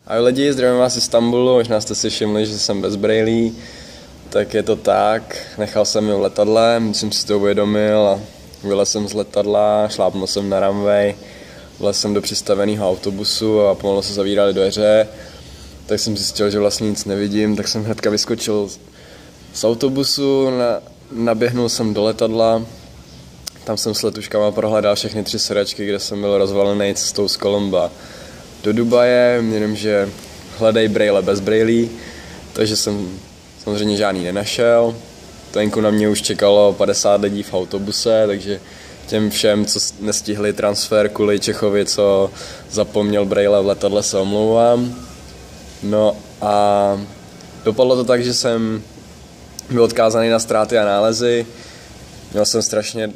Ahoj lidi, zdravím vás z Istanbulu, možná jste si všimli, že jsem bez brejlí, tak je to tak, nechal jsem je v letadle, jsem si to uvědomil a vylez jsem z letadla, šlápnul jsem na runway, vlez jsem do přistaveného autobusu a pomalu se zavíraly dveře, tak jsem zjistil, že vlastně nic nevidím, tak jsem hnedka vyskočil z autobusu, naběhnul jsem do letadla, tam jsem s letuškama prohledal všechny 3 sedačky, kde jsem byl rozvalený cestou z Kolomba do Dubaje, jenomže hledej brejle bez brejlí, takže jsem samozřejmě žádný nenašel. Venku na mě už čekalo 50 lidí v autobuse, takže těm všem, co nestihli transfer kvůli Čechovi, co zapomněl brejle v letadle, se omlouvám. No a dopadlo to tak, že jsem byl odkázaný na ztráty a nálezy. Měl jsem strašně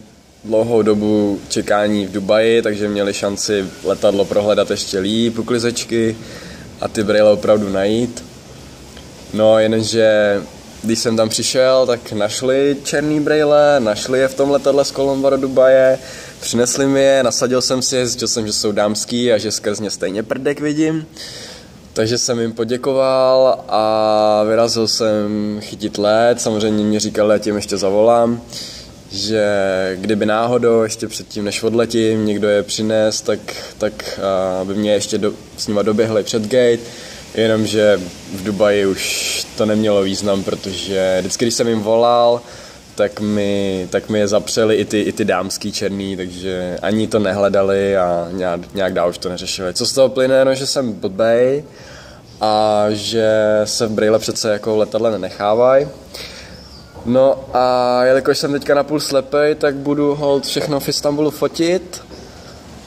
dlouhou dobu čekání v Dubaji, takže měli šanci letadlo prohledat ještě líp, uklizečky a ty brejle opravdu najít. No jenže když jsem tam přišel, tak našli černý brejle, našli je v tom letadle z Kolomba do Dubaje, přinesli mi je, nasadil jsem si je, zjistil jsem, že jsou dámský a že skrz ně stejně prdek vidím. Takže jsem jim poděkoval a vyrazil jsem chytit let, samozřejmě mě říkali, ať jim ještě zavolám, že kdyby náhodou ještě předtím, než odletím, někdo je přines, tak by mě ještě s nima doběhli před gate, jenomže v Dubaji už to nemělo význam, protože vždycky, když jsem jim volal, tak mi je zapřeli i ty dámský černý, takže ani to nehledali a nějak dál už to neřešili. Co z toho plyne, no, že jsem blbej a že se v brejle přece jako v letadle nenechávají. No a jelikož jsem teďka napůl slepej, tak budu hold všechno v Istanbulu fotit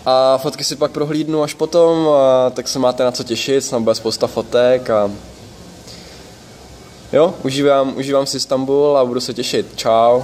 a fotky si pak prohlídnu až potom, tak se máte na co těšit, snad bude spousta fotek a jo, užívám si Istanbul a budu se těšit. Čau.